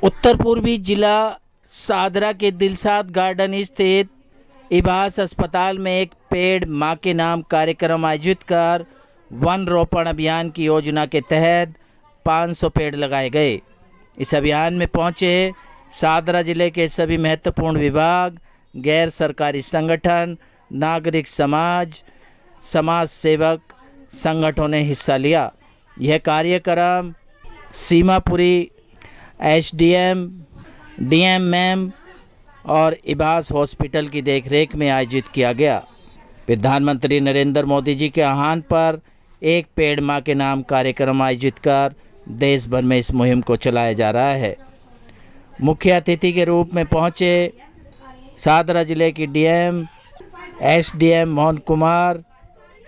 उत्तर पूर्वी जिला सादरा के दिलसाद गार्डन स्थित इबास अस्पताल में एक पेड़ माँ के नाम कार्यक्रम आयोजित कर वन रोपण अभियान की योजना के तहत 500 पेड़ लगाए गए। इस अभियान में पहुंचे सादरा जिले के सभी महत्वपूर्ण विभाग, गैर सरकारी संगठन, नागरिक समाज, समाज सेवक संगठनों ने हिस्सा लिया। यह कार्यक्रम सीमापुरी एसडीएम, डीएम मैम और इबास हॉस्पिटल की देखरेख में आयोजित किया गया। प्रधानमंत्री नरेंद्र मोदी जी के आह्वान पर एक पेड़ माँ के नाम कार्यक्रम आयोजित कर देश भर में इस मुहिम को चलाया जा रहा है। मुख्य अतिथि के रूप में पहुंचे सादरा जिले की डीएम, एसडीएम मोहन कुमार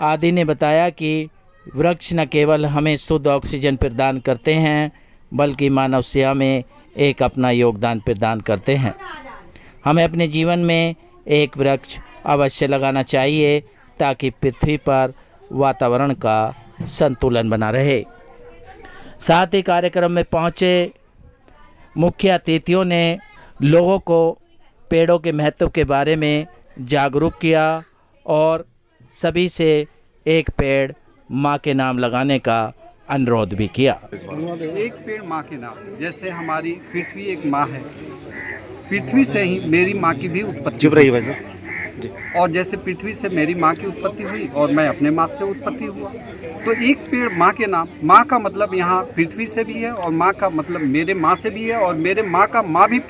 आदि ने बताया कि वृक्ष न केवल हमें शुद्ध ऑक्सीजन प्रदान करते हैं बल्कि मानव सेवा में एक अपना योगदान प्रदान करते हैं। हमें अपने जीवन में एक वृक्ष अवश्य लगाना चाहिए ताकि पृथ्वी पर वातावरण का संतुलन बना रहे। साथ ही कार्यक्रम में पहुंचे मुख्य अतिथियों ने लोगों को पेड़ों के महत्व के बारे में जागरूक किया और सभी से एक पेड़ माँ के नाम लगाने का अनुरोध भी किया। एक पेड़ माँ के नाम, जैसे हमारी पृथ्वी एक माँ है, पृथ्वी से ही मेरी माँ की भी उत्पत्ति हुई। और जैसे पृथ्वी से मेरी माँ की उत्पत्ति हुई और मैं अपने माँ से उत्पत्ति हुआ, तो एक पेड़ माँ के नाम। माँ का मतलब यहाँ पृथ्वी से भी है और माँ का मतलब मेरे माँ से भी है और मेरे माँ का माँ भी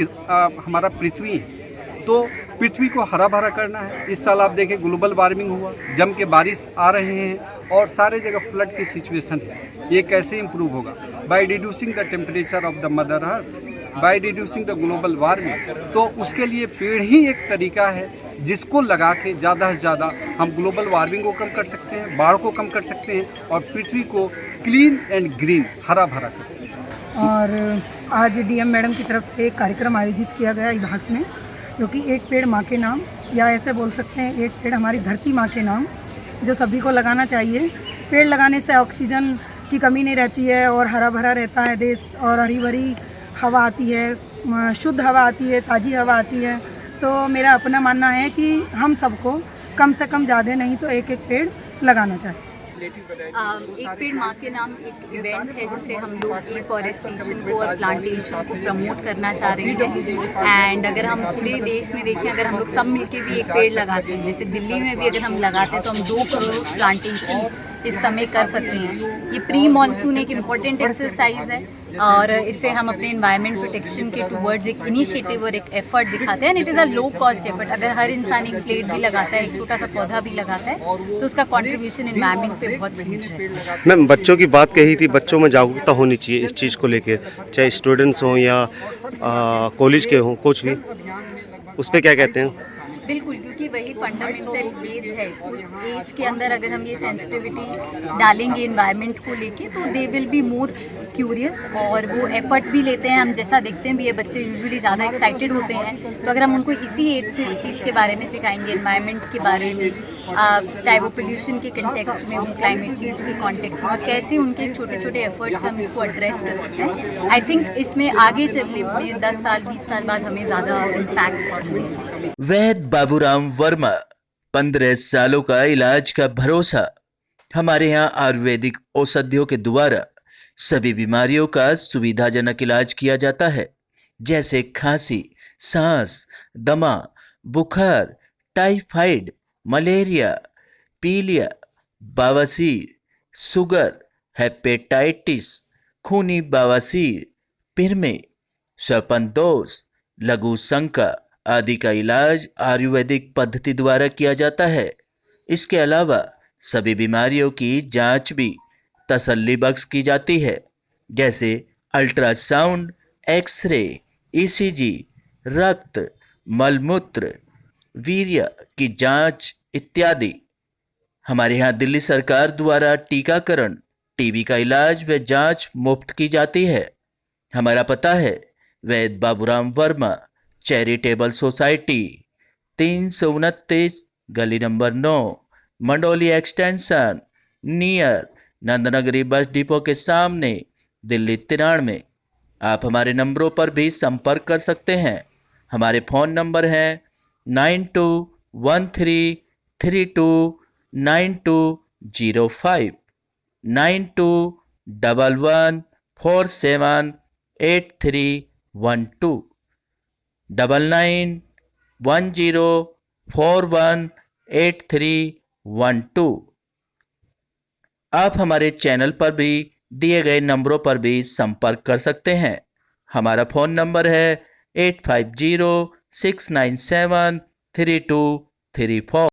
हमारा पृथ्वी है। तो पृथ्वी को हरा भरा करना है। इस साल आप देखें ग्लोबल वार्मिंग हुआ, जम के बारिश आ रहे हैं और सारे जगह फ्लड की सिचुएशन है। ये कैसे इम्प्रूव होगा? By reducing the temperature of the mother earth, by reducing the global warming. तो उसके लिए पेड़ ही एक तरीका है जिसको लगा के ज़्यादा से ज़्यादा हम ग्लोबल वार्मिंग को कम कर सकते हैं, बाढ़ को कम कर सकते हैं और पृथ्वी को क्लीन एंड ग्रीन हरा भरा कर सकते हैं। और आज डीएम मैडम की तरफ से एक कार्यक्रम आयोजित किया गया इबास में, जो कि एक पेड़ माँ के नाम, या ऐसे बोल सकते हैं एक पेड़ हमारी धरती माँ के नाम, जो सभी को लगाना चाहिए। पेड़ लगाने से ऑक्सीजन की कमी नहीं रहती है और हरा भरा रहता है देश, और हरी भरी हवा आती है, शुद्ध हवा आती है, ताज़ी हवा आती है। तो मेरा अपना मानना है कि हम सबको कम से कम ज़्यादा नहीं तो एक एक पेड़ लगाना चाहिए। एक पेड़ माँ के नाम एक इवेंट है जिसे हम लोग एफॉरेस्टेशन को और प्लांटेशन को प्रमोट करना चाह रहे हैं। एंड अगर हम पूरे देश में देखें, अगर हम लोग सब मिलके भी एक पेड़ लगाते हैं, जैसे दिल्ली में भी अगर हम लगाते हैं तो हम 2 करोड़ प्लांटेशन इस समय कर सकते हैं। ये प्री मानसून एक इम्पॉर्टेंट एक्सरसाइज है और इससे हम अपने एनवायरनमेंट प्रोटेक्शन के टूवर्ड्स एक इनिशिएटिव और एक एफर्ट दिखाते हैं। And it is a low cost effort. अगर हर इंसान एक प्लेट भी लगाता है, एक छोटा सा पौधा भी लगाता है, तो उसका कंट्रीब्यूशन एनवायरनमेंट पे बहुत ह्यूज है। मैम, बच्चों की बात कही थी, बच्चों में जागरूकता होनी चाहिए इस चीज़ को लेकर, चाहे स्टूडेंट्स हों या कॉलेज के हों, कुछ भी, उस पर क्या कहते हैं? बिल्कुल, क्योंकि वही फंडामेंटल एज है। उस एज के अंदर अगर हम ये सेंसिटिविटी डालेंगे एनवायरनमेंट को लेके, तो they will be more curious और वो एफर्ट भी लेते हैं। हम जैसा देखते हैं भी ये बच्चे यूजुअली ज़्यादा एक्साइटेड होते हैं। तो अगर हम उनको इसी एज से इस चीज़ के बारे में सिखाएंगे, एनवायरनमेंट के बारे में, चाहे वो पोल्यूशन के कंटेक्स्ट में हो, क्लाइमेट चेंज के कॉन्टेक्स्ट में, और कैसे उनके छोटे छोटे एफर्ट्स हम इसको एड्रेस कर सकते हैं, आई थिंक इसमें आगे चलने में 10 साल 20 साल बाद हमें ज़्यादा इम्पैक्ट पड़ेगा। वैद्य बाबूराम वर्मा, 15 सालों का इलाज का भरोसा। हमारे यहाँ आयुर्वेदिक औषधियों के द्वारा सभी बीमारियों का सुविधाजनक इलाज किया जाता है, जैसे खांसी, सांस, दमा, बुखार, टाइफाइड, मलेरिया, पीलिया, बवासीर, शुगर, हेपेटाइटिस, खूनी बवासीर, पिरमे, श्वपनदोष, लघु शंका आदि का इलाज आयुर्वेदिक पद्धति द्वारा किया जाता है। इसके अलावा सभी बीमारियों की जांच भी तसल्ली बख्श की जाती है, जैसे अल्ट्रासाउंड, एक्सरे, ईसीजी, रक्त, मलमूत्र, वीर्य की जांच इत्यादि। हमारे यहाँ दिल्ली सरकार द्वारा टीकाकरण, टीबी का इलाज व जांच मुफ्त की जाती है। हमारा पता है वैद्य बाबूराम वर्मा, चैरिटेबल सोसाइटी, 329 गली number 9, Mandoli extension, near Nand Nagri bus depot के सामने, दिल्ली 93। आप हमारे नंबरों पर भी संपर्क कर सकते हैं। हमारे फ़ोन नंबर हैं 9213329205, 9211478312, 9910418312। आप हमारे चैनल पर भी दिए गए नंबरों पर भी संपर्क कर सकते हैं। हमारा फ़ोन नंबर है 8506973234।